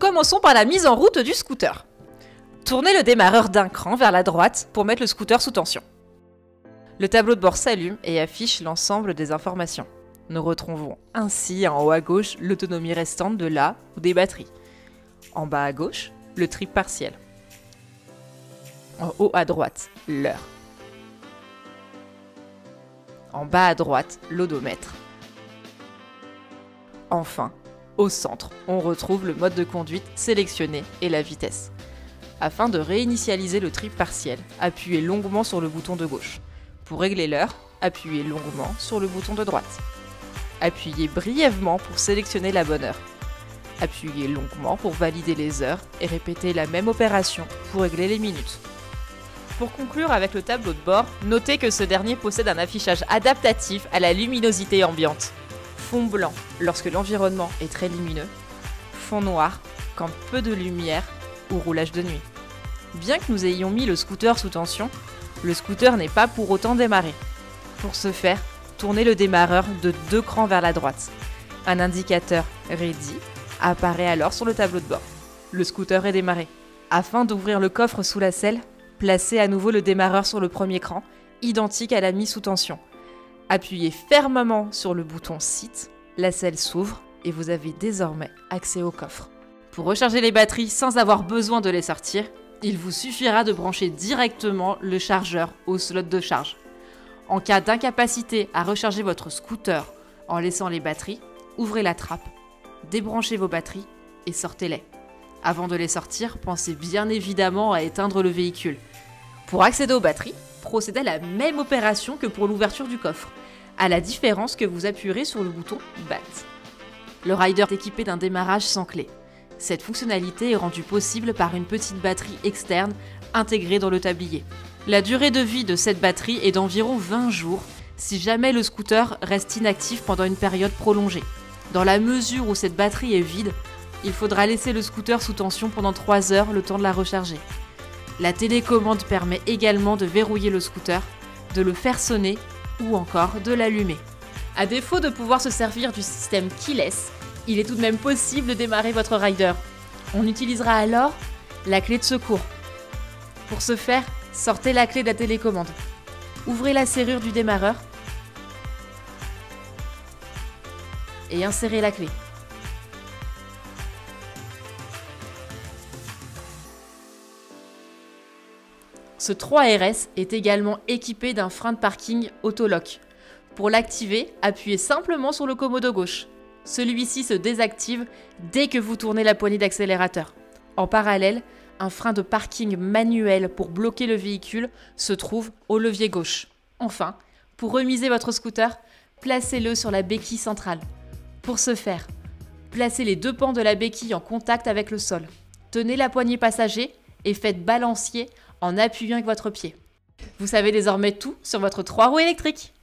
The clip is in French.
Commençons par la mise en route du scooter. Tournez le démarreur d'un cran vers la droite pour mettre le scooter sous tension. Le tableau de bord s'allume et affiche l'ensemble des informations. Nous retrouvons ainsi en haut à gauche l'autonomie restante de la ou des batteries. En bas à gauche, le trip partiel. En haut à droite, l'heure. En bas à droite, l'odomètre. Enfin, au centre, on retrouve le mode de conduite sélectionné et la vitesse. Afin de réinitialiser le trip partiel, appuyez longuement sur le bouton de gauche. Pour régler l'heure, appuyez longuement sur le bouton de droite. Appuyez brièvement pour sélectionner la bonne heure. Appuyez longuement pour valider les heures et répétez la même opération pour régler les minutes. Pour conclure avec le tableau de bord, notez que ce dernier possède un affichage adaptatif à la luminosité ambiante. Fond blanc lorsque l'environnement est très lumineux, fond noir quand peu de lumière ou roulage de nuit. Bien que nous ayons mis le scooter sous tension, le scooter n'est pas pour autant démarré. Pour ce faire, tournez le démarreur de 2 crans vers la droite. Un indicateur Ready apparaît alors sur le tableau de bord. Le scooter est démarré. Afin d'ouvrir le coffre sous la selle, placez à nouveau le démarreur sur le premier cran, identique à la mise sous tension. Appuyez fermement sur le bouton Sit, la selle s'ouvre et vous avez désormais accès au coffre. Pour recharger les batteries sans avoir besoin de les sortir, il vous suffira de brancher directement le chargeur au slot de charge. En cas d'incapacité à recharger votre scooter en laissant les batteries, ouvrez la trappe, débranchez vos batteries et sortez-les. Avant de les sortir, pensez bien évidemment à éteindre le véhicule. Pour accéder aux batteries, procédez à la même opération que pour l'ouverture du coffre, à la différence que vous appuierez sur le bouton BAT. Le rider est équipé d'un démarrage sans clé. Cette fonctionnalité est rendue possible par une petite batterie externe intégrée dans le tablier. La durée de vie de cette batterie est d'environ 20 jours si jamais le scooter reste inactif pendant une période prolongée. Dans la mesure où cette batterie est vide, il faudra laisser le scooter sous tension pendant 3 heures le temps de la recharger. La télécommande permet également de verrouiller le scooter, de le faire sonner ou encore de l'allumer. À défaut de pouvoir se servir du système keyless, il est tout de même possible de démarrer votre rider. On utilisera alors la clé de secours. Pour ce faire, sortez la clé de la télécommande. Ouvrez la serrure du démarreur et insérez la clé. Ce 3RS est également équipé d'un frein de parking auto-lock. Pour l'activer, appuyez simplement sur le commodo gauche. Celui-ci se désactive dès que vous tournez la poignée d'accélérateur. En parallèle, un frein de parking manuel pour bloquer le véhicule se trouve au levier gauche. Enfin, pour remiser votre scooter, placez-le sur la béquille centrale. Pour ce faire, placez les 2 pans de la béquille en contact avec le sol. Tenez la poignée passager et faites balancier en appuyant avec votre pied. Vous savez désormais tout sur votre 3 roues électrique.